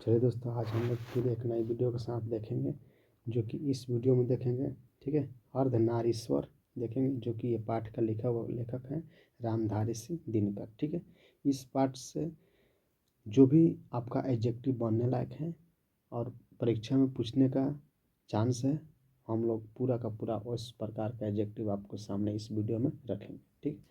चलिए दोस्तों, आज हम लोग फिर एक नई वीडियो के साथ देखेंगे, जो कि इस वीडियो में देखेंगे। ठीक है, अर्धनारीश्वर देखेंगे, जो कि ये पाठ का लिखा हुआ लेखक है रामधारी सिंह दिनकर। ठीक है, इस पाठ से जो भी आपका एडजेक्टिव बनने लायक है और परीक्षा में पूछने का चांस है, हम लोग पूरा का पूरा उस प्रकार का एडजेक्टिव आपको सामने इस वीडियो में रखेंगे। ठीक,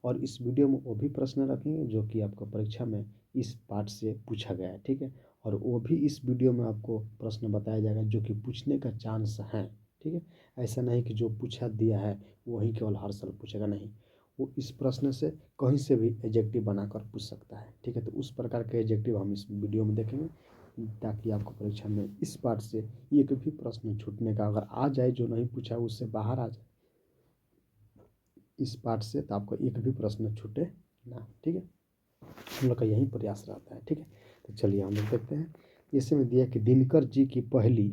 और इस वीडियो में वो भी प्रश्न रखेंगे जो कि आपको परीक्षा में इस पाठ से पूछा गया है। ठीक है, और वो भी इस वीडियो में आपको प्रश्न बताया जाएगा जो कि पूछने का चांस है। ठीक है, ऐसा नहीं कि जो पूछा दिया है वही केवल हर साल पूछेगा, नहीं, वो इस प्रश्न से कहीं से भी एडजेक्टिव बनाकर पूछ सकता है। ठीक है, तो उस प्रकार के एडजेक्टिव हम इस वीडियो में देखेंगे, ताकि आपको परीक्षा में इस पाठ से एक भी प्रश्न छूटने का अगर आ जाए, जो नहीं पूछा उससे बाहर आ जाए इस पाठ से, तो आपको एक भी प्रश्न छूटे ना। ठीक है, हम लोग का यही प्रयास रहता है। ठीक है, तो चलिए हम लोग देखते हैं। इसमें दिया कि दिनकर जी की पहली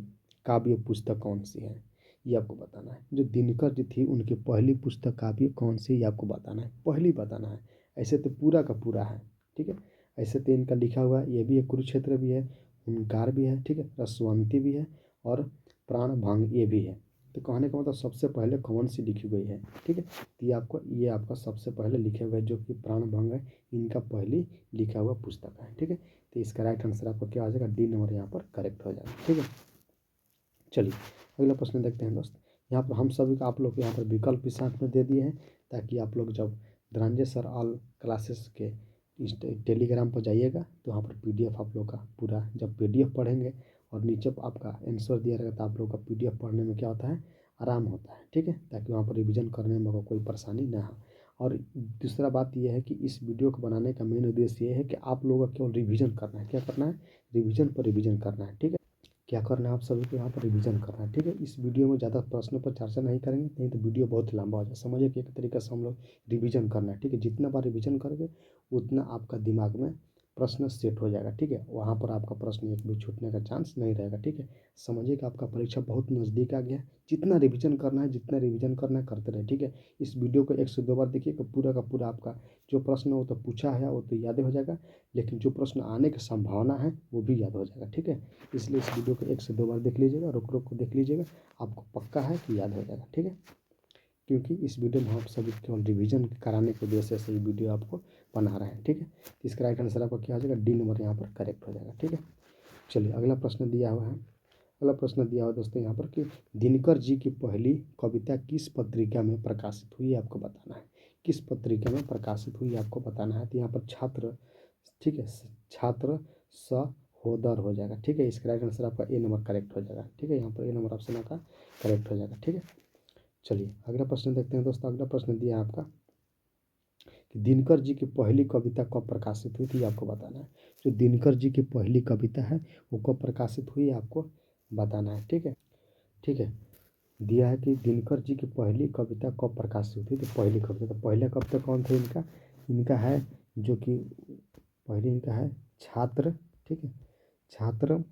काव्य पुस्तक कौन सी है, ये आपको बताना है। जो दिनकर जी थी उनकी पहली पुस्तक काव्य कौन सी, ये आपको बताना है, पहली बताना है। ऐसे तो पूरा का पूरा है। ठीक है, ऐसे तो इनका लिखा हुआ है, ये भी है, कुरुक्षेत्र भी है, हुंकार भी है, ठीक है, रसवंती भी है, और प्राण भंग ये भी है। तो कहने का मतलब सबसे पहले कौन सी लिखी गई है। ठीक है, तो ये आपका सबसे पहले लिखे हुए जो कि प्राण भंग है, इनका पहली लिखा हुआ पुस्तक है। ठीक है, तो इसका राइट आंसर आपका क्या आ जाएगा, डी नंबर यहाँ पर करेक्ट हो जाएगा। ठीक है, चलिए अगला प्रश्न देखते हैं दोस्त। यहाँ पर हम सभी को आप लोग यहाँ पर विकल्प भी साथ में दे दिए हैं, ताकि आप लोग जब धनंजय सर ऑल क्लासेस के इस टेलीग्राम पर जाइएगा तो वहाँ पर पीडीएफ आप लोग का पूरा, जब पीडीएफ पढ़ेंगे और नीचे आपका आंसर दिया रहेगा, तो आप लोग का पीडीएफ पढ़ने में क्या होता है, आराम होता है। ठीक है, ताकि वहाँ पर रिवीजन करने में कोई परेशानी ना हो। और दूसरा बात यह है कि इस वीडियो को बनाने का मेन उद्देश्य ये है कि आप लोगों का केवल रिवीजन करना है। क्या करना है, रिवीजन पर रिवीजन करना है। ठीक है, क्या करना है, आप सभी को यहाँ पर रिवीजन करना है। ठीक है, इस वीडियो में ज़्यादा प्रश्नों पर चर्चा नहीं करेंगे, नहीं तो वीडियो बहुत लंबा हो जाए। समझिए कि एक तरीके से हम लोग रिवीजन करना है। ठीक है, जितना बार रिवीजन करोगे उतना आपका दिमाग में प्रश्न सेट हो जाएगा। ठीक है, वहाँ पर आपका प्रश्न एक भी छूटने का चांस नहीं रहेगा। ठीक है, समझिए कि आपका परीक्षा बहुत नज़दीक आ गया है। जितना रिवीजन करना है, जितना रिवीजन करना है करते रहे। ठीक है, इस वीडियो को 1 से 2 बार देखिए कि पूरा का पूरा आपका जो प्रश्न वो तो पूछा है वो तो याद हो जाएगा, लेकिन जो प्रश्न आने की संभावना है वो भी याद हो जाएगा। ठीक है, इसलिए इस वीडियो को 1 से 2 बार देख लीजिएगा, रुक रुक को देख लीजिएगा, आपको पक्का है कि याद हो जाएगा। ठीक है, क्योंकि इस वीडियो में हम सभी केवल रिवीजन कराने के उद्देश्य से ये वीडियो आपको बना रहे हैं। ठीक है, इसका राइट आंसर आपका क्या हो जाएगा, डी नंबर यहाँ पर करेक्ट हो जाएगा। ठीक है, चलिए अगला प्रश्न दिया हुआ है। अगला प्रश्न दिया हुआ दोस्तों यहाँ पर कि दिनकर जी की पहली कविता किस पत्रिका में प्रकाशित हुई, आपको बताना है। किस पत्रिका में प्रकाशित हुई आपको बताना है। तो यहाँ पर छात्र, ठीक है, छात्र सहोदर हो जाएगा। ठीक है, इसका राइट आंसर आपका ए नंबर करेक्ट हो जाएगा। ठीक है, यहाँ पर ए नंबर ऑप्शन आपका करेक्ट हो जाएगा। ठीक है, चलिए अगला प्रश्न देखते हैं दोस्तों। अगला प्रश्न दिया है आपका कि दिनकर जी की पहली कविता कब प्रकाशित हुई थी, आपको बताना है। जो दिनकर जी की पहली कविता है वो कब प्रकाशित हुई आपको बताना है। ठीक है, ठीक है, दिया है कि दिनकर जी की पहली कविता कब प्रकाशित हुई थी। तो पहली कविता, तो पहला कविता कौन था इनका, इनका है जो कि पहले इनका है छात्र। ठीक है, छात्र,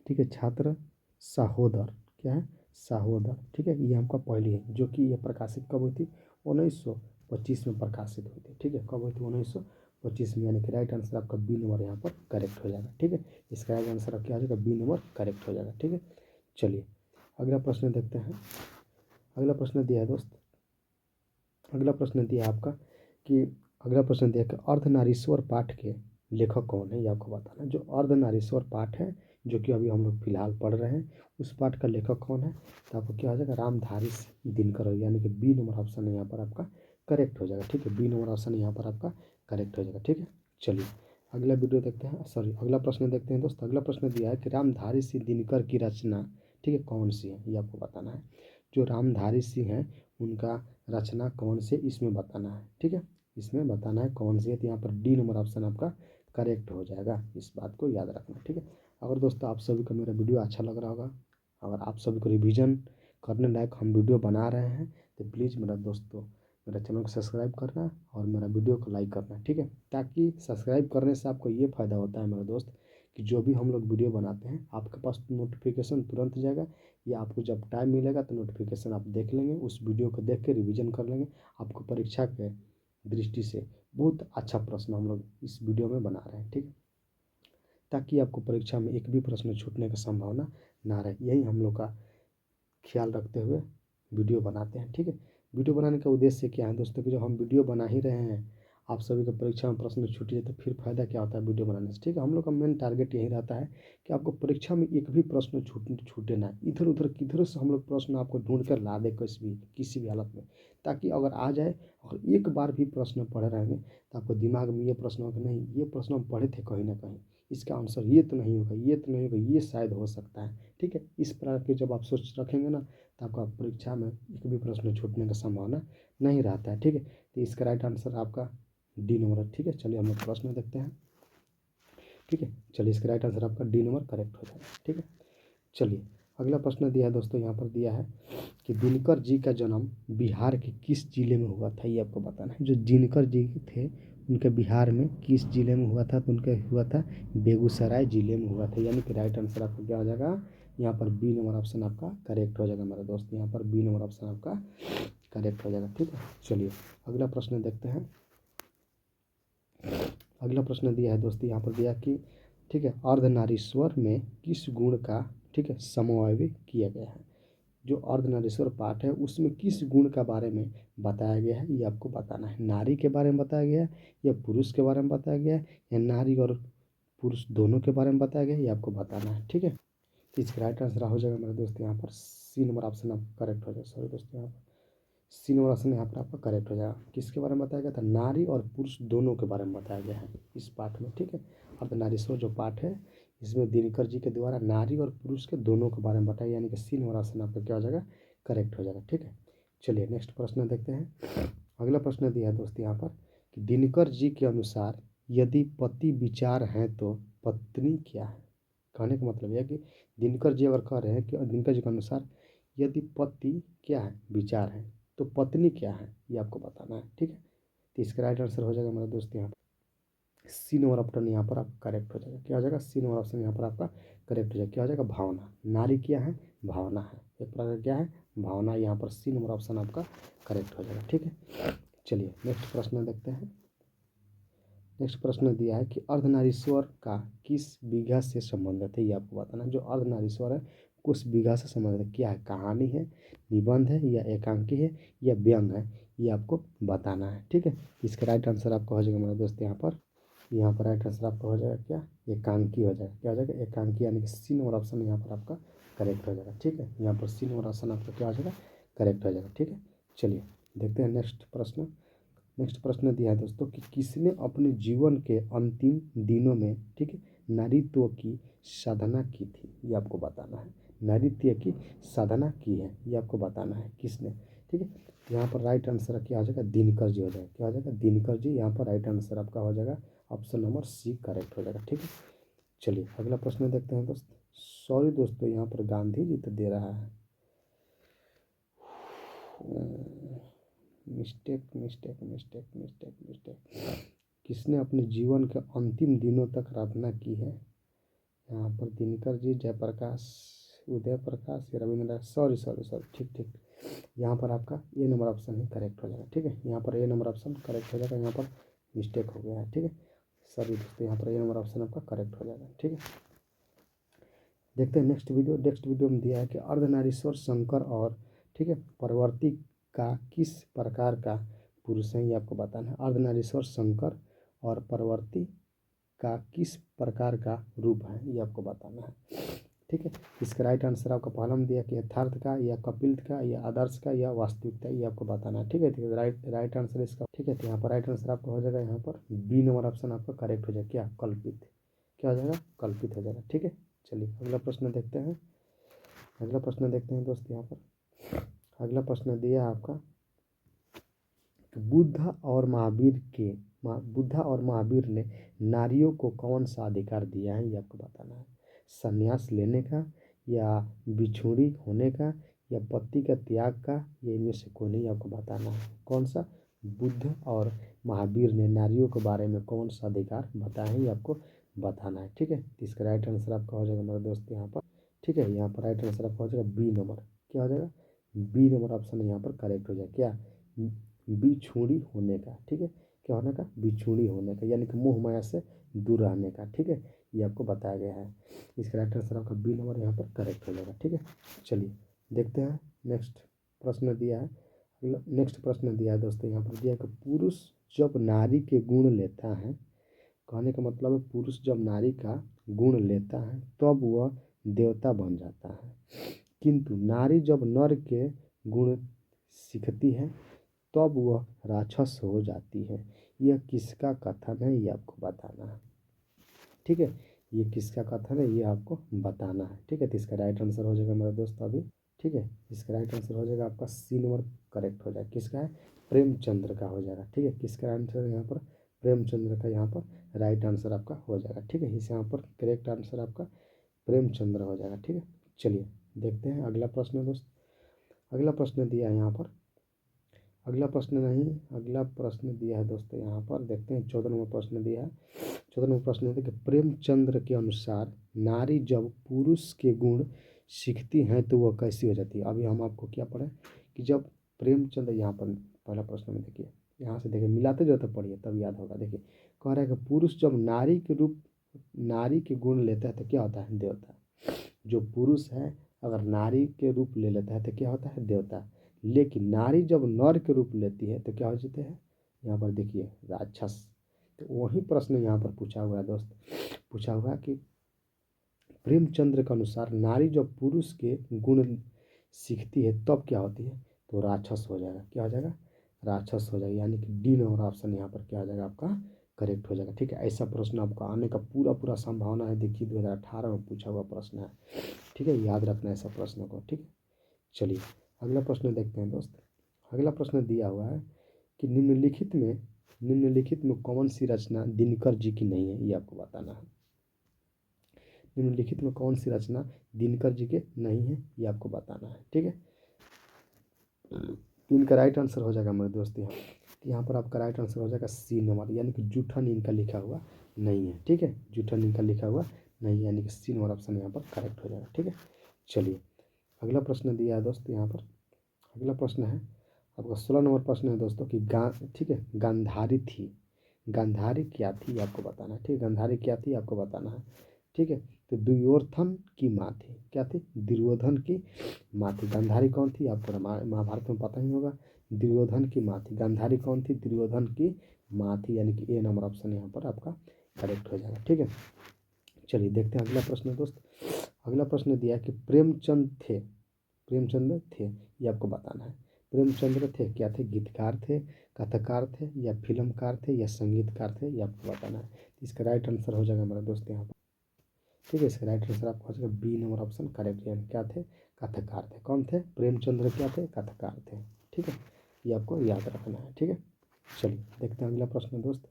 ठीक है, छात्र सहोदर, क्या है, सहोदर। ठीक है, ये हमका पहली है, जो कि ये प्रकाशित कब हुई थी, 1925 में प्रकाशित हुई थी। ठीक है, कब हुई थी, 1925 में, यानी कि राइट आंसर आपका बी नंबर यहाँ पर करेक्ट हो जाएगा। ठीक है, इसका राइट आंसर आपका क्या हो जाएगा, बी नंबर करेक्ट हो जाएगा। ठीक है, चलिए अगला प्रश्न देखते हैं। अगला प्रश्न दिया है दोस्त, अगला प्रश्न दिया है आपका कि अगला प्रश्न दिया कि अर्धनारीश्वर पाठ के लेखक कौन है, ये आपको बताना है। जो अर्धनारीश्वर पाठ है, जो कि अभी हम लोग फिलहाल पढ़ रहे हैं, उस पाठ का लेखक कौन है। तो आपको क्या हो जाएगा, रामधारी दिनकर, यानी कि बी नंबर ऑप्शन यहाँ पर आपका करेक्ट हो जाएगा। ठीक है, बी नंबर ऑप्शन यहाँ पर आपका करेक्ट हो जाएगा। ठीक है, चलिए अगला वीडियो देखते हैं, सॉरी अगला प्रश्न देखते हैं दोस्त। अगला प्रश्न दिया है कि रामधारी सिंह दिनकर की रचना, ठीक है, कौन सी है, ये आपको बताना है। जो रामधारी सिंह है उनका रचना कौन से, इसमें बताना है। ठीक है, इसमें बताना है कौन सी है। तो यहाँ पर डी नंबर ऑप्शन आपका करेक्ट हो जाएगा, इस बात को याद रखना। ठीक है, अगर दोस्तों आप सभी को मेरा वीडियो अच्छा लग रहा होगा, अगर आप सभी को रिवीजन करने लायक हम वीडियो बना रहे हैं, तो प्लीज़ मेरा दोस्तों मेरा चैनल को सब्सक्राइब करना और मेरा वीडियो को लाइक करना। ठीक है, ताकि सब्सक्राइब करने से आपको ये फ़ायदा होता है मेरे दोस्त कि जो भी हम लोग वीडियो बनाते हैं आपके पास नोटिफिकेशन तुरंत जाएगा, या आपको जब टाइम मिलेगा तो नोटिफिकेशन आप देख लेंगे, उस वीडियो को देख के रिवीजन कर लेंगे। आपको परीक्षा के दृष्टि से बहुत अच्छा प्रश्न हम लोग इस वीडियो में बना रहे हैं। ठीक है, ताकि आपको परीक्षा में एक भी प्रश्न छूटने की संभावना ना रहे। यही हम लोग का ख्याल रखते हुए वीडियो बनाते हैं, ठीक है। वीडियो बनाने का उद्देश्य क्या है दोस्तों कि जब हम वीडियो बना ही रहे हैं, आप सभी को परीक्षा में प्रश्न छूट जाए तो फिर फ़ायदा क्या होता है वीडियो बनाने से, ठीक है। हम लोग का मेन टारगेट यही रहता है कि आपको परीक्षा में एक भी प्रश्न छूटे ना, इधर उधर किधर से हम लोग प्रश्न आपको ढूंढ कर ला दें किसी भी हालत में, ताकि अगर आ जाए और एक बार भी प्रश्न पढ़े रहेंगे तो आपको दिमाग में ये प्रश्न होगा नहीं ये प्रश्न हम पढ़े थे कहीं ना कहीं, इसका आंसर ये तो नहीं होगा, ये तो नहीं होगा, ये शायद हो सकता है, ठीक है। इस प्रकार के जब आप सोच रखेंगे ना तो आपका परीक्षा में एक भी प्रश्न छूटने का संभावना नहीं रहता है, ठीक है। तो इसका राइट आंसर आपका डी नंबर है, ठीक है। चलिए हम लोग प्रश्न देखते हैं, ठीक है। चलिए इसका राइट आंसर आपका डी नंबर करेक्ट हो जाएगा, ठीक है। चलिए अगला प्रश्न दिया है दोस्तों, यहाँ पर दिया है कि दिनकर जी का जन्म बिहार के किस जिले में हुआ था, ये आपको बताना है। जो दिनकर जी थे उनके बिहार में किस जिले में हुआ था, तो उनका हुआ था बेगूसराय जिले में हुआ था, यानी कि राइट आंसर आपका क्या हो जाएगा, यहाँ पर बी नंबर ऑप्शन आपका करेक्ट हो जाएगा मेरे दोस्त, यहाँ पर बी नंबर ऑप्शन आपका करेक्ट हो जाएगा, ठीक है। चलिए अगला प्रश्न देखते हैं। अगला प्रश्न दिया है दोस्तों, यहाँ पर दिया कि ठीक है अर्धनारीश्वर में किस गुण का ठीक है समन्वय किया गया है। जो अर्धनारीश्वर पाठ है उसमें किस गुण का बारे में बताया गया है, ये आपको बताना है। नारी के बारे में बताया गया है या पुरुष के बारे में बताया गया है या नारी और पुरुष दोनों के बारे में बताया गया है, ये आपको बताना है, ठीक है। तो इसका राइट आंसर हो जाएगा मेरे दोस्त यहाँ पर सी नंबर ऑप्शन आपका करेक्ट हो जाएगा, सॉरी दोस्तों यहाँ पर सी नंबर ऑप्शन यहाँ पर आपका करेक्ट हो जाएगा। किसके बारे में बताया गया था, नारी और पुरुष दोनों के बारे में बताया गया है इस पाठ में, ठीक है। अर्धनारीश्वर जो पाठ है इसमें दिनकर जी के द्वारा नारी और पुरुष के दोनों के बारे में बताया, यानी कि सी नंबर ऑप्शन आपका क्या हो जाएगा, करेक्ट हो जाएगा, ठीक है। चलिए नेक्स्ट प्रश्न देखते हैं। अगला प्रश्न दिया है दोस्त यहाँ पर कि दिनकर जी के अनुसार यदि पति विचार हैं तो पत्नी क्या है। कहने का मतलब यह है कि दिनकर जी अगर कह रहे हैं कि दिनकर जी के अनुसार यदि पति क्या है विचार है तो पत्नी क्या है, ये आपको बताना है, ठीक है। तो इसका राइट आंसर हो जाएगा मेरा दोस्त यहाँ पर सी नंबर ऑप्शन यहाँ पर आप करेक्ट हो जाएगा, क्या हो जाएगा, सी नंबर ऑप्शन यहाँ पर आपका करेक्ट हो जाएगा, क्या हो जाएगा, भावना। नारी क्या है, भावना है, एक प्रकार क्या है, भावना। यहाँ पर सी नंबर ऑप्शन आपका करेक्ट हो जाएगा, ठीक है। चलिए नेक्स्ट प्रश्न देखते हैं। नेक्स्ट प्रश्न दिया है कि अर्धनारीश्वर का किस बीघा से संबंधित है, ये आपको बताना है। जो अर्धनारीश्वर है किस बीघा से संबंधित है, क्या है, कहानी है, निबंध है या एकांकी है या व्यंग है, ये आपको बताना है, ठीक है। इसका राइट आंसर आपका हो जाएगा मेरा दोस्त यहाँ पर राइट आंसर आपका हो जाएगा क्या, एकांकी हो जाएगा, क्या हो जाएगा, एकांकी, यानी कि सी नंबर ऑप्शन यहाँ पर आपका करेक्ट हो जाएगा, ठीक है। यहाँ पर सी नंबर ऑप्शन आपका क्या हो जाएगा, करेक्ट हो जाएगा, ठीक है। चलिए देखते हैं नेक्स्ट प्रश्न। नेक्स्ट प्रश्न दिया है दोस्तों कि किसने अपने जीवन के अंतिम दिनों में ठीक है नारीत्व की साधना की थी, ये आपको बताना है। नारीत्व की साधना की है ये आपको बताना है किसने, ठीक है। यहाँ पर राइट आंसर क्या हो जाएगा, दिनकर जी हो जाएगा, क्या हो जाएगा, दिनकर जी। यहाँ पर राइट आंसर आपका हो जाएगा ऑप्शन नंबर सी करेक्ट हो जाएगा, ठीक है। चलिए अगला प्रश्न देखते हैं दोस्त। सॉरी दोस्तों यहाँ पर गांधी जी तो दे रहा है, mistake mistake mistake mistake mistake. किसने अपने जीवन के अंतिम दिनों तक साधना की है, यहाँ पर दिनकर जी, जयप्रकाश, उदय प्रकाश या रविंद्रनाथ, सॉरी सॉरी सॉरी, ठीक ठीक। यहाँ पर आपका ए नंबर ऑप्शन ही करेक्ट हो जाएगा, ठीक है। यहाँ पर ए नंबर ऑप्शन करेक्ट हो जाएगा, यहाँ पर मिस्टेक हो गया है, ठीक है। सॉरी दोस्तों यहाँ पर ए नंबर ऑप्शन आपका करेक्ट हो जाएगा, ठीक है। देखते हैं नेक्स्ट वीडियो। नेक्स्ट वीडियो में दिया है कि अर्धनारीश्वर शंकर और ठीक है परवर्ती का किस प्रकार का पुरुष है, ये आपको बताना है। अर्धनारीश्वर शंकर और परवर्ती का किस प्रकार का रूप है, ये आपको बताना है, ठीक है। इसका राइट आंसर आपका पहला में दिया कि यथार्थ का या कपिल का या आदर्श का या वास्तविकता, ये आपको बताना है, ठीक है। तो राइट आंसर इसका, ठीक है। तो यहाँ पर राइट आंसर आपका हो जाएगा, यहाँ पर बी नंबर ऑप्शन आपका करेक्ट हो जाएगा, क्या, कल्पित, क्या हो जाएगा, कल्पित हो जाएगा, ठीक है। चलिए अगला प्रश्न देखते हैं। अगला प्रश्न देखते हैं दोस्त, यहाँ पर अगला प्रश्न दिया है आपका कि बुद्ध और महावीर ने नारियों को कौन सा अधिकार दिया है, ये आपको बताना है। संन्यास लेने का या बिछुड़ी होने का या पति का त्याग का या इनमें से कोई नहीं, आपको बताना है। कौन सा, बुद्ध और महावीर ने नारियों के बारे में कौन सा अधिकार बताया है, ये आपको बताना है, ठीक है। इसका राइट आंसर आपका हो जाएगा मेरे दोस्त यहाँ पर, ठीक है। यहाँ पर राइट आंसर आपका हो जाएगा बी नंबर, क्या हो जाएगा, बी नंबर ऑप्शन यहाँ पर करेक्ट हो जाएगा, क्या, बिछुड़ी होने का, ठीक है। क्या होने का, बिछुड़ी होने का, यानी कि मोह माया से दूर रहने का, ठीक है। ये आपको बताया गया है। इसका राइट आंसर आपका बी नंबर यहाँ पर करेक्ट हो जाएगा। ठीक है, चलिए देखते हैं नेक्स्ट प्रश्न दिया है। नेक्स्ट प्रश्न दिया है दोस्तों, यहाँ पर दिया है कि पुरुष जब नारी के गुण लेता है, कहने का मतलब है पुरुष जब नारी का गुण लेता है तब वह देवता बन जाता है, किंतु नारी जब नर के गुण सीखती है तब वह राक्षस हो जाती है। यह किसका कथन है, ये आपको बताना है। ठीक है, ये किसका कथन है ये आपको बताना है। ठीक है, तो इसका राइट आंसर हो जाएगा मेरे दोस्त अभी। ठीक है, इसका राइट आंसर हो जाएगा आपका सी नंबर करेक्ट हो जाएगा। किसका है, प्रेमचंद्र का हो जाएगा। ठीक है, किसका आंसर यहाँ पर, प्रेमचंद्र का यहाँ पर राइट आंसर आपका हो जाएगा। ठीक है, इस यहाँ पर करेक्ट आंसर आपका प्रेमचंद्र हो जाएगा। ठीक है, चलिए देखते हैं अगला प्रश्न दोस्त। अगला प्रश्न दिया है यहाँ पर, अगला प्रश्न नहीं, अगला प्रश्न दिया है दोस्तों यहाँ पर, देखते हैं 14 नंबर प्रश्न दिया है। 14 नंबर प्रश्न है कि प्रेमचंद्र के अनुसार नारी जब पुरुष के गुण सीखती हैं तो वह कैसी हो जाती है। अभी हम आपको क्या पढ़े कि जब प्रेमचंद्र, यहाँ पर पहला प्रश्न में देखिए, यहाँ से देखिए मिलाते जो तो पढ़िए तब याद होगा। देखिए कह रहा है कि पुरुष जब नारी के गुण लेता है तो क्या होता है, देवता। जो पुरुष है अगर नारी के रूप ले लेता है तो क्या होता है, देवता। लेकिन नारी जब नर के रूप लेती है तो क्या हो जाते हैं, यहाँ पर देखिए राक्षस। तो वही प्रश्न यहाँ पर पूछा हुआ है दोस्त, पूछा हुआ है कि प्रेमचंद्र के अनुसार नारी जब पुरुष के गुण सीखती है तब क्या होती है, तो राक्षस हो जाएगा। क्या हो जाएगा, राक्षस हो जाएगा। यानी कि डी नंबर ऑप्शन यहाँ पर क्या हो जाएगा आपका करेक्ट हो जाएगा। ठीक है, ऐसा प्रश्न आपका आने का पूरा संभावना है। देखिए 2018 में पूछा हुआ प्रश्न है। ठीक है, याद रखना ऐसा प्रश्न को। ठीक है, चलिए अगला प्रश्न देखते हैं दोस्त। अगला प्रश्न दिया हुआ है कि निम्नलिखित में कौन सी रचना दिनकर जी की नहीं है, ये आपको बताना है। निम्नलिखित में कौन सी रचना दिनकर जी के नहीं है, ये आपको बताना है। ठीक है, तो इनका राइट आंसर हो जाएगा मेरे दोस्त यहाँ पर आपका राइट आंसर हो जाएगा सी नंबर, यानी कि जूठन इनका लिखा हुआ नहीं है। ठीक है, जूठन इनका लिखा हुआ नहीं है, यानी कि सी नंबर ऑप्शन यहाँ पर करेक्ट हो जाएगा। ठीक है, चलिए अगला प्रश्न दिया है दोस्त यहाँ पर। अगला प्रश्न है आपका 16 नंबर प्रश्न है दोस्तों कि ठीक है, गांधारी थी, गांधारी क्या थी आपको बताना है। ठीक है, गांधारी क्या थी आपको बताना है। ठीक है, तो दुर्योधन की माँ थी, क्या थी, दुर्योधन की माँ थी। गांधारी कौन थी आपको महाभारत में पता ही होगा, दुर्योधन की माँ थी। गांधारी कौन थी, दुर्योधन की माँ थी, यानी कि ए नंबर ऑप्शन यहाँ पर आपका करेक्ट हो जाएगा। ठीक है, चलिए देखते हैं अगला प्रश्न दोस्त। अगला प्रश्न दिया कि प्रेमचंद्र थे, ये आपको बताना है। प्रेमचंद्र थे क्या थे, गीतकार थे, कथाकार थे, या फिल्मकार थे, या संगीतकार थे, ये आपको बताना है। इसका राइट आंसर हो जाएगा मेरा दोस्त यहाँ पर। ठीक है, इसका राइट आंसर आपको हो जाएगा बी नंबर ऑप्शन करेक्ट। यानी क्या थे, कथाकार थे। कौन थे, प्रेमचंद्र क्या थे, कथाकार थे। ठीक है, ये आपको याद रखना है। ठीक है, चलिए देखते हैं अगला प्रश्न दोस्त।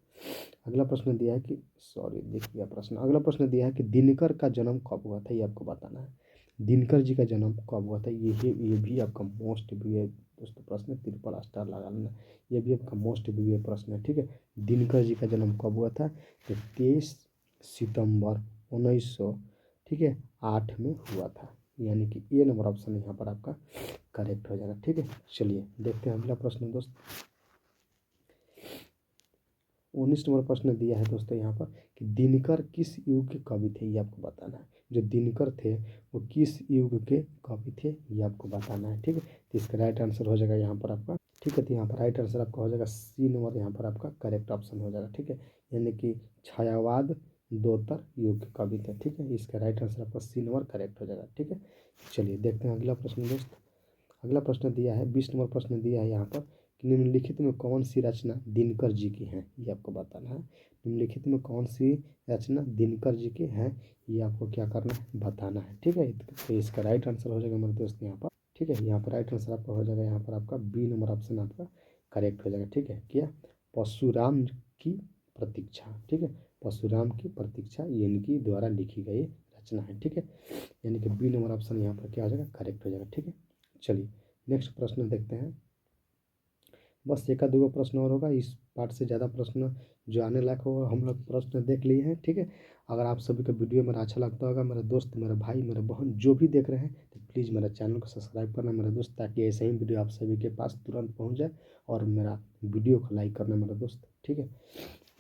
अगला प्रश्न दिया है कि देखिए प्रश्न, अगला प्रश्न दिया है कि दिनकर का जन्म कब हुआ था, ये आपको बताना है। दिनकर जी का जन्म कब हुआ था, ये भी आपका मोस्ट प्रिय दोस्तों प्रश्न, 3 स्टार लगा लेना। ये भी आपका मोस्ट प्रिय प्रश्न है। ठीक है, दिनकर जी का जन्म कब हुआ था, तो 23 सितंबर 1900 ठीक है 8 में हुआ था, यानी कि ए नंबर ऑप्शन यहाँ पर आपका करेक्ट हो जाएगा। ठीक है, चलिए देखते हैं अगला प्रश्न दोस्त। 19 नंबर प्रश्न दिया है दोस्तों यहाँ पर कि दिनकर किस युग के कवि थे, ये आपको बताना है। जो दिनकर थे वो किस युग के कवि थे, ये आपको बताना है। ठीक है, तो इसका राइट आंसर हो जाएगा यहाँ पर आपका। ठीक है, तो यहाँ पर राइट आंसर आपका हो जाएगा सी नंबर, यहाँ पर आपका करेक्ट ऑप्शन हो जाएगा। ठीक है, यानी कि छायावाद दोतर युग के कवि थे। ठीक है, इसका राइट आंसर आपका सी नंबर करेक्ट हो जाएगा। ठीक है, चलिए देखते हैं अगला प्रश्न दोस्त। अगला प्रश्न दिया है 20 नंबर प्रश्न दिया है यहाँ पर कि निम्नलिखित में कौन सी रचना दिनकर जी की है, ये आपको बताना है। निम्नलिखित में कौन सी रचना दिनकर जी की है, ये आपको क्या करना है, बताना है। ठीक है, तो इसका राइट आंसर हो जाएगा मेरे दोस्त यहाँ पर। ठीक है, यहाँ पर राइट आंसर आपका हो जाएगा यहाँ पर आपका बी नंबर ऑप्शन आपका करेक्ट हो जाएगा। ठीक है, क्या, परशुराम की प्रतीक्षा। ठीक है, परशुराम की प्रतीक्षा ये इनकी द्वारा लिखी गई रचना है। ठीक है, यानी कि बी नंबर ऑप्शन यहाँ पर क्या हो जाएगा, करेक्ट हो जाएगा। ठीक है, चलिए नेक्स्ट प्रश्न देखते हैं। बस एक आध दो प्रश्न और होगा, इस पार्ट से ज़्यादा प्रश्न जो आने लायक होगा हम लोग प्रश्न देख लिए हैं। ठीक है, अगर आप सभी का वीडियो मेरा अच्छा लगता होगा, मेरे दोस्त, मेरे भाई, मेरे बहन जो भी देख रहे हैं, तो प्लीज़ मेरा चैनल को सब्सक्राइब करना मेरे दोस्त, ताकि ऐसे ही वीडियो आप सभी के पास तुरंत पहुँच जाए। और मेरा वीडियो को लाइक करना मेरे दोस्त। ठीक है,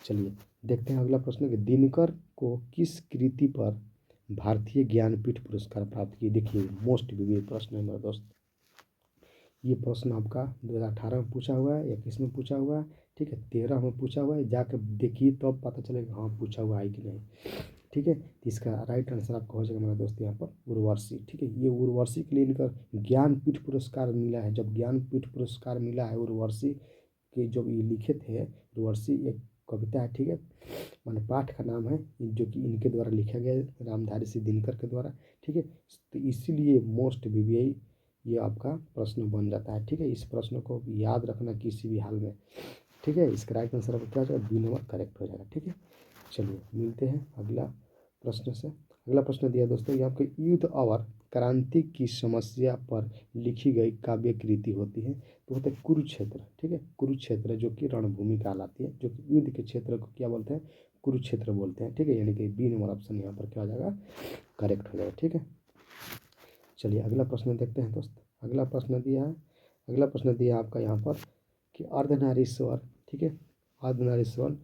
चलिए देखते हैं अगला प्रश्न कि दिनकर को किस कृति पर भारतीय ज्ञानपीठ पुरस्कार प्राप्त किए। देखिए मोस्ट विविध प्रश्न है मेरा दोस्त। ये प्रश्न आपका 2018 में पूछा हुआ है, 21 में पूछा हुआ है, ठीक है, 13 में पूछा हुआ है। जाकर देखिए तब तो पता चलेगा हाँ पूछा हुआ है कि नहीं, ठीक है। तो इसका राइट आंसर आपका हो जाएगा मेरा दोस्त यहाँ पर उर्वशी, ठीक है। ये उर्वशी के लिए इनका ज्ञानपीठ पुरस्कार मिला है। जब ज्ञानपीठ पुरस्कार मिला है उर्वशी के, जो ये लिखे थे उर्वशी एक कविता है, ठीक है, मान पाठ का नाम है, जो कि इनके द्वारा लिखा गया है, रामधारी सिंह दिनकर के द्वारा, ठीक है। तो इसीलिए मोस्ट वीवीआई ये आपका प्रश्न बन जाता है, ठीक है। इस प्रश्न को याद रखना किसी भी हाल में, ठीक है। इसका राइट आंसर आपका क्या हो जाएगा, बी नंबर करेक्ट हो जाएगा, ठीक है। चलिए मिलते हैं अगला प्रश्न से। अगला प्रश्न दिया दोस्तों, ये आपके युद्ध और क्रांति की समस्या पर लिखी गई काव्य कृति होती है। तो होता है कुरुक्षेत्र, ठीक है। कुरुक्षेत्र जो कि रणभूमि कहलाती है, जो कि युद्ध के क्षेत्र को क्या बोलते हैं, कुरुक्षेत्र बोलते हैं, ठीक है। यानी कि बी नंबर ऑप्शन यहाँ पर क्या हो जाएगा, करेक्ट हो जाएगा, ठीक है। चलिए अगला प्रश्न देखते हैं दोस्त। अगला प्रश्न दिया है, अगला प्रश्न दिया है आपका यहाँ पर कि अर्धनारीश्वर, ठीक है, अर्धनारीश्वर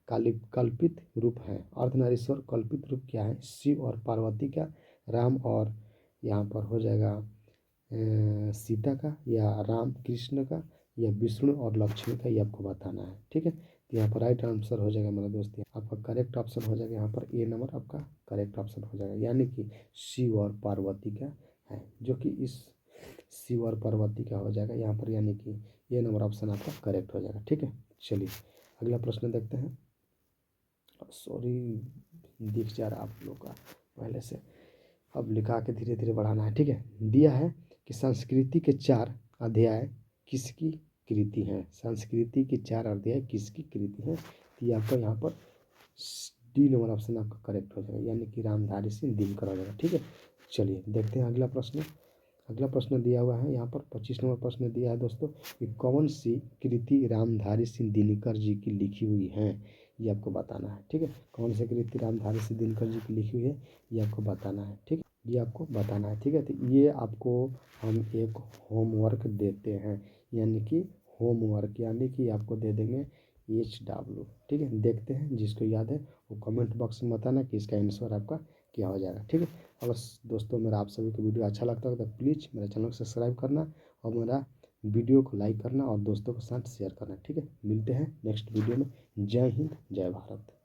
कल्पित रूप है। अर्धनारीश्वर कल्पित रूप क्या है, शिव और पार्वती का, राम और यहाँ पर हो जाएगा सीता का, या राम कृष्ण का, या विष्णु और लक्ष्मी का, ये आपको बताना है, ठीक है। तो यहाँ पर राइट आंसर हो जाएगा मेरा दोस्त, आपका करेक्ट ऑप्शन हो जाएगा यहाँ पर ए नंबर आपका करेक्ट ऑप्शन हो जाएगा, यानी कि शिव और पार्वती का है, जो कि इस शिव और पार्वती का हो जाएगा यहाँ पर, यानी कि ये नंबर ऑप्शन आपका करेक्ट हो जाएगा, ठीक है। चलिए अगला प्रश्न देखते हैं। सॉरी दिख जा रहा आप लोग का पहले से, अब लिखा के धीरे धीरे बढ़ाना है, ठीक है। दिया है कि संस्कृति के 4 अध्याय किसकी कृति हैं। संस्कृति के 4 अध्याय किसकी कृति हैं, तो ये आपका यहाँ पर डी नंबर ऑप्शन आपका करेक्ट हो जाएगा, यानी कि रामधारी सिंह दिनकर हो जाएगा, ठीक है। चलिए देखते हैं अगला प्रश्न। अगला प्रश्न दिया हुआ है यहाँ पर 25 नंबर प्रश्न दिया है दोस्तों कि कौन सी कृति रामधारी सिंह दिनकर जी की लिखी हुई है, ये आपको बताना है, ठीक है। कौन सी कृति रामधारी सिंह दिनकर जी की लिखी हुई है, ये आपको बताना है, ठीक है, ये आपको बताना है, ठीक है। तो ये आपको हम एक होमवर्क देते हैं, यानी कि होमवर्क, यानी कि आपको दे देंगे HW, ठीक है। देखते हैं जिसको याद है वो कमेंट बॉक्स में बताना कि इसका आंसर आपका क्या हो जाएगा, ठीक है। अगर दोस्तों मेरा आप सभी को वीडियो अच्छा लगता है तो प्लीज़ मेरे चैनल को सब्सक्राइब करना और मेरा वीडियो को लाइक करना और दोस्तों के साथ शेयर करना, ठीक है। मिलते हैं नेक्स्ट वीडियो में। जय हिंद जय भारत।